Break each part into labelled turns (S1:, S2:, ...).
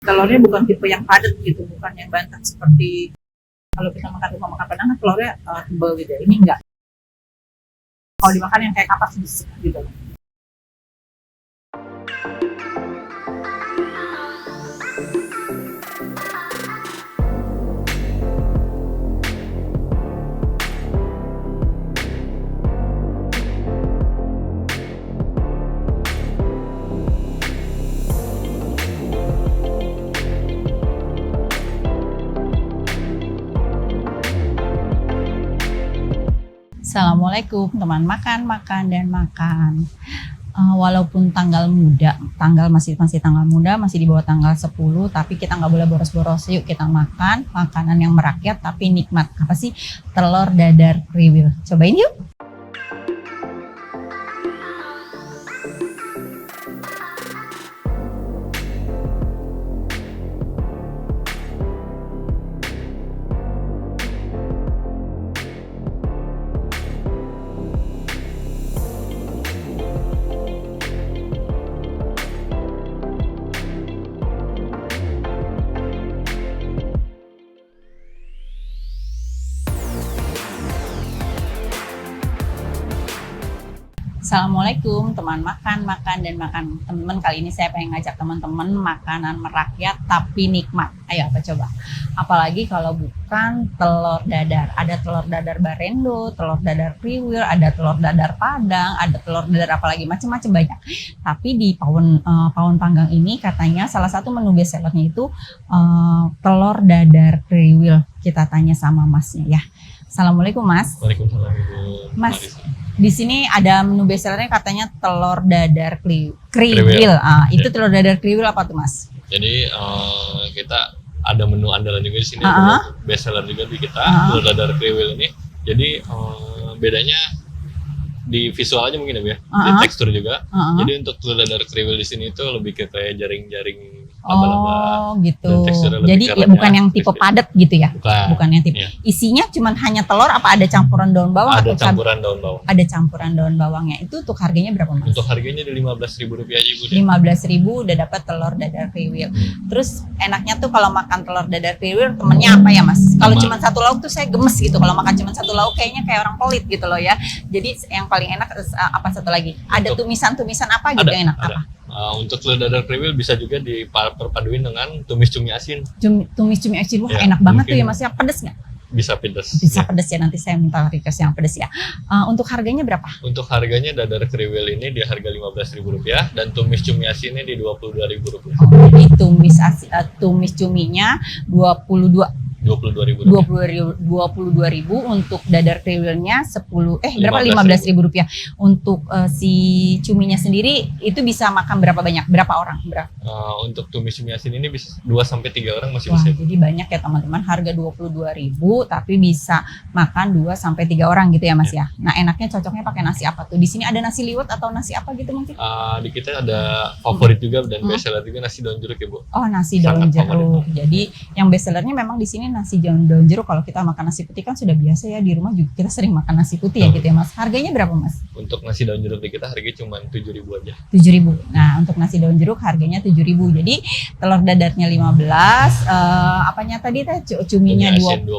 S1: Telurnya bukan tipe yang padat gitu, bukan yang bantat seperti kalau kita makan rumah makan Padang kan telurnya tebal gitu. Ini enggak. Kalau dimakan yang kayak kapas gitu.
S2: Assalamualaikum teman makan dan makan. Walaupun tanggal masih tanggal muda, masih di bawah tanggal 10, tapi kita nggak boleh boros-boros. Yuk kita makan makanan yang merakyat tapi nikmat. Apa sih? Telur dadar kriwil. Cobain yuk. Assalamualaikum teman makan dan makan. Teman-teman, kali ini saya pengen ngajak teman-teman makanan merakyat tapi nikmat. Ayo apa coba? Apalagi kalau bukan telur dadar. Ada telur dadar Barendo, telur dadar kriwil, ada telur dadar Padang, ada telur dadar apalagi macam-macam banyak. Tapi di Pawon Panggang ini katanya salah satu menu best sellernya itu telur dadar kriwil. Kita tanya sama masnya ya. Assalamualaikum Mas.
S3: Waalaikumsalam Ibu.
S2: Mas, di sini ada menu bestsellernya katanya telur dadar kriwil. Itu telur dadar kriwil apa tuh Mas?
S3: Jadi kita ada menu andalan juga di sini, bestseller juga di kita, telur dadar kriwil ini. Jadi bedanya di visual aja mungkin ya Bu ya, di tekstur juga. Jadi untuk telur dadar kriwil di sini itu lebih ke kayak jaring-jaring laba-laba.
S2: Oh gitu.
S3: Jadi
S2: ya bukan yang tipe padat gitu ya? Bukan yang tipe.
S3: Iya.
S2: Isinya cuman hanya telur apa ada campuran daun bawang?
S3: Ada campuran daun bawang.
S2: Ada campuran daun bawangnya. Itu untuk harganya berapa Mas?
S3: Untuk harganya di Rp15.000 aja Ibu.
S2: 15.000 udah dapat telur dadar kriwil. Terus enaknya tuh kalau makan telur dadar kriwil temennya apa ya Mas? Kalau cuma satu lauk tuh saya gemes gitu. Kalau makan cuma satu lauk kayaknya kayak orang pelit gitu loh ya. Jadi yang paling enak apa satu lagi? Ada tumisan-tumisan apa gitu yang enak? Apa?
S3: Untuk telur dadar kriwil bisa juga diperpaduin dengan tumis cumi asin.
S2: Tumis cumi asin, wah
S3: Ya,
S2: enak banget tuh ya Mas ya. Pedes nggak?
S3: Bisa pedas.
S2: Bisa
S3: ya.
S2: pedes ya, nanti saya minta request yang pedes ya. Untuk harganya berapa?
S3: Untuk harganya dadar kriwil ini di harga Rp15.000 dan tumis cumi asinnya di Rp22.000.
S2: Oh, jadi tumis cuminya 22.000 untuk dadar kriwilnya 15.000 rupiah. Untuk si cuminya sendiri itu bisa makan berapa banyak? Berapa orang?
S3: Untuk tumis cumi asin ini bisa 2-3 orang masih
S2: Wah,
S3: bisa.
S2: jadi banyak ya teman-teman, harga 22.000 tapi bisa makan 2-3 orang gitu ya Mas ya. Nah, enaknya cocoknya pakai nasi apa tuh? Di sini ada nasi liwet atau nasi apa gitu mungkin?
S3: Di kita ada favorit juga dan bestseller juga nasi daun jeruk ya Bu.
S2: Oh, nasi daun
S3: Sangat
S2: jeruk. Jadi yang bestsellernya memang di sini nasi daun jeruk. Kalau kita makan nasi putih kan sudah biasa ya, di rumah juga kita sering makan nasi putih ya gitu ya Mas. Harganya berapa Mas?
S3: Untuk nasi daun jeruk di kita harganya cuma 7.000 aja.
S2: 7.000. Nah, untuk nasi daun jeruk harganya 7.000. Jadi telur dadarnya 15, apanya tadi teh cuminya 22.000.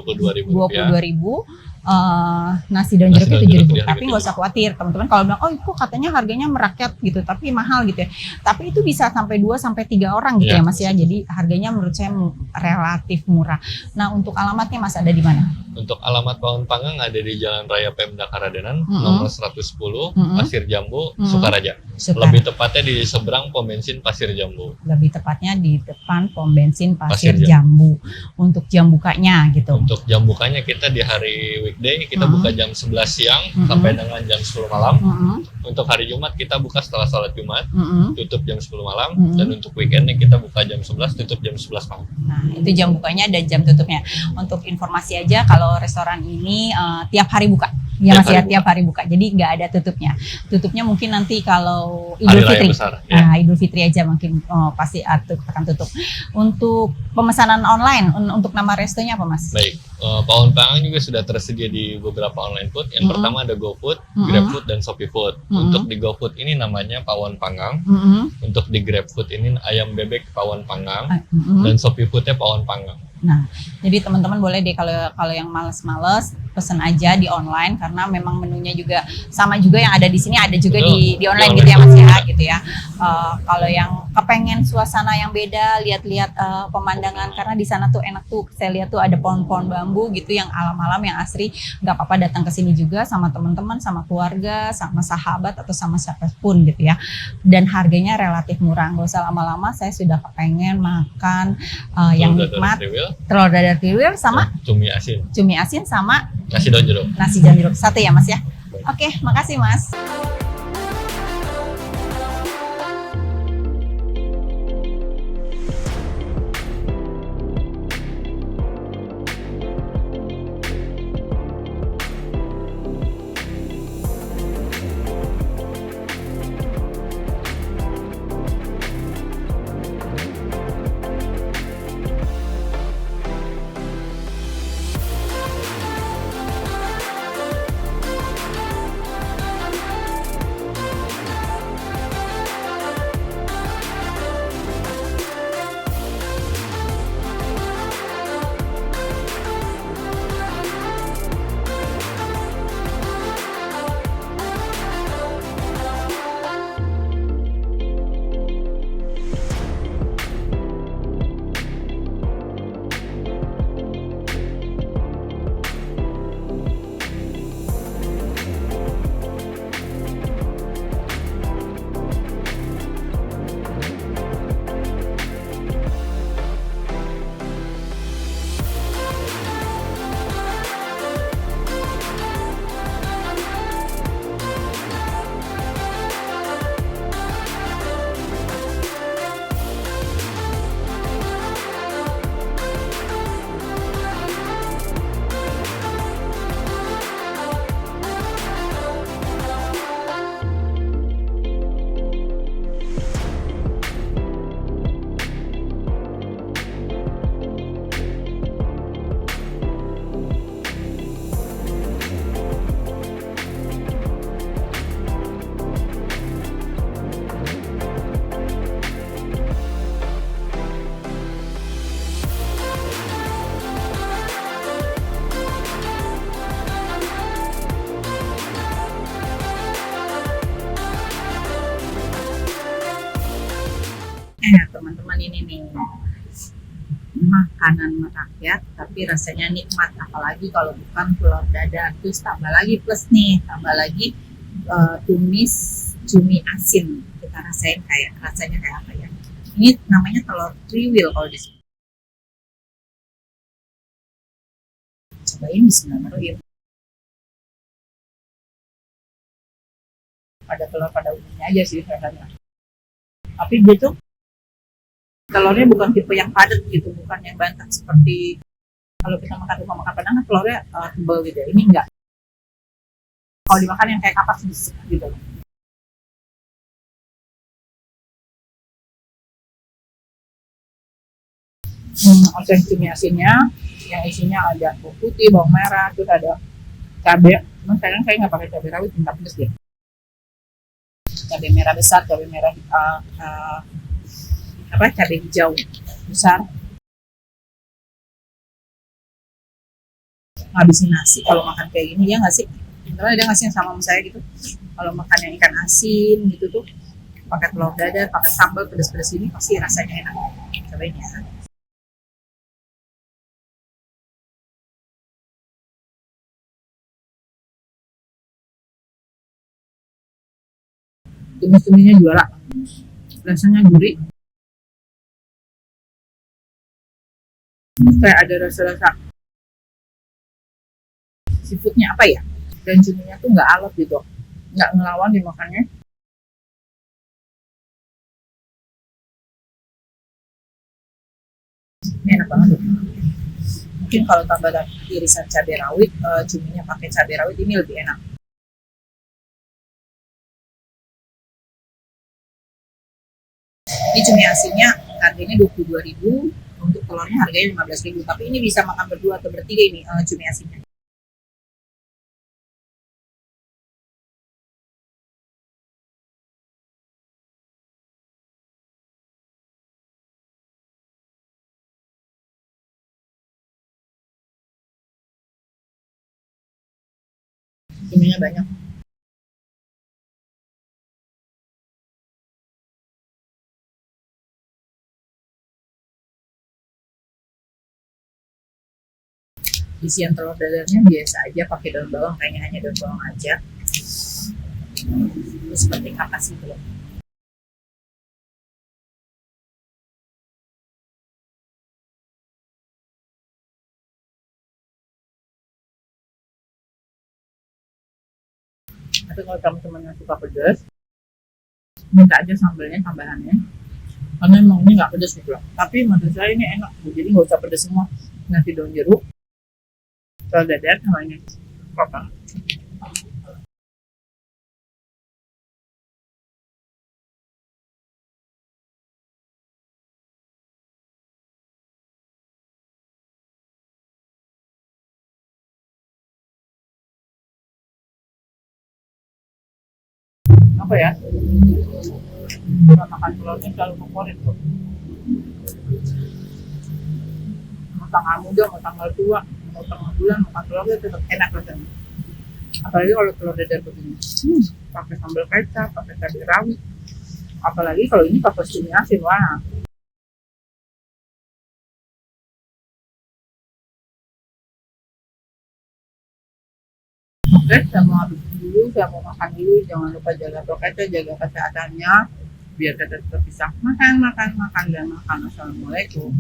S2: Nasi daun jeruknya 7.000. Tapi nggak usah khawatir teman-teman kalau bilang, oh kok katanya harganya merakyat gitu tapi mahal gitu ya. Tapi itu bisa sampai 2-3 orang gitu ya Mas ya. Jadi harganya menurut saya relatif murah. Nah, untuk alamatnya Mas ada di mana?
S3: Untuk alamat Pawon Panggang ada di Jalan Raya Pemda Karadenan, nomor 110, Pasir Jambu, Sukaraja. Lebih tepatnya di seberang pom bensin Pasir Jambu.
S2: Lebih tepatnya di depan pom bensin Pasir Jambu. Untuk jam bukanya gitu.
S3: Untuk jam bukanya kita di hari weekday kita buka jam 11 siang sampai dengan jam 10 malam. Untuk hari Jumat kita buka setelah sholat Jumat, tutup jam 10 malam. Dan untuk weekendnya kita buka jam 11, tutup jam 11 malam.
S2: Nah, itu jam bukanya dan jam tutupnya. Untuk informasi aja, kalau restoran ini tiap hari buka. Ya Mas ya, tiap hari buka. Jadi nggak ada tutupnya. Tutupnya mungkin nanti kalau Idul Fitri.
S3: Besar, ya.
S2: Nah, Idul Fitri aja mungkin pasti akan tutup. Untuk pemesanan online, untuk nama restonya apa Mas?
S3: Baik, Pawon panggang juga sudah tersedia di beberapa online food. Yang pertama ada GoFood, GrabFood, dan ShopeeFood. Untuk di GoFood ini namanya pawon panggang. Untuk di GrabFood ini ayam bebek pawon panggang. Dan ShopeeFoodnya pawon panggang.
S2: Nah, jadi teman-teman boleh deh kalau yang males-males pesen aja di online, karena memang menunya juga sama juga yang ada di sini, ada juga di online gitu ya Mas ya, gitu ya. Kalau yang kepengen suasana yang beda, lihat-lihat pemandangan, karena di sana tuh enak tuh, saya lihat tuh ada pohon-pohon bambu gitu yang alam-alam yang asri. Nggak apa-apa datang ke sini juga sama teman-teman, sama keluarga, sama sahabat atau sama siapapun gitu ya. Dan harganya relatif murah, nggak usah lama-lama. Saya sudah kepengen makan yang nikmat. Telur dadar kriwil sama
S3: cumi asin
S2: sama
S3: nasi daun jeruk
S2: satu ya Mas ya. Oke, makasih Mas. Teman-teman, ini nih makanan merakyat tapi rasanya nikmat, apalagi kalau bukan telur dadar. Terus tambah lagi plus nih, tambah lagi tumis cumi asin. Kita rasain rasanya kayak apa ya. Ini namanya telur kriwil kalau di sini. Cobain, bismillahirrahmanirrahim. Pada telur pada umumnya aja sih rasanya. Tapi dia tuh telurnya bukan tipe yang padat gitu, bukan yang bantat seperti kalau kita makan rumah makan Padang, telurnya tebal gitu. Ini enggak. Kalau dimakan yang kayak kapas gitu. Oseng cumi asinnya, yang isinya ada bawang putih, bawang merah, terus ada cabai. Cuman sekarang saya nggak pakai cabai rawit, minta pedes dia. Cabai merah besar, cabai merah cabai hijau besar. Ngabisin nasi kalau makan kayak gini, ya nggak sih? Karena ada nggak sih yang sama saya gitu, kalau makan yang ikan asin gitu tuh pakai telur dadar, pakai sambal pedas-pedas ini pasti rasanya enak. Cobain ya. Tumis-tumisnya juara, rasanya gurih. Kayak ada rasa-rasa seafoodnya apa ya, dan cuminya tuh nggak alot gitu, nggak ngelawan dimakannya. Ini enak banget tuh. Mungkin kalau tambah irisan cabai rawit, cuminya pakai cabai rawit ini lebih enak. Ini cumi asinnya harganya 22.000,
S1: Untuk telurnya harganya 15.000, tapi ini bisa makan berdua atau bertiga ini cumi asinnya. Cuminya banyak. Isian telur dadarnya biasa aja, pakai daun bawang, kayaknya hanya daun bawang aja. Seperti apa sih telur? Tapi kalau teman-teman yang suka pedas, minta aja sambalnya tambahannya, karena emang ini nggak pedas gitu loh. Tapi menurut saya ini enak, jadi nggak usah pedas semua. Nasi daun jeruk, telur dadar sama ini apa? Apa ya? Kita makan telurnya selalu favorit loh. Mau tanggal muda, mau tanggal tua, mau tanggal bulan, makan telurnya tetap enak rasanya. Apalagi kalau telur dadar begini, pakai sambal kecap, pakai cabai rawit. Apalagi kalau ini pakai cumi asin, wah. Oke, saya mau habis dulu, saya mau makan dulu. Jangan lupa jaga prokesnya, jaga kesehatannya, biar kita tetap bisa makan, dan makan. Assalamualaikum.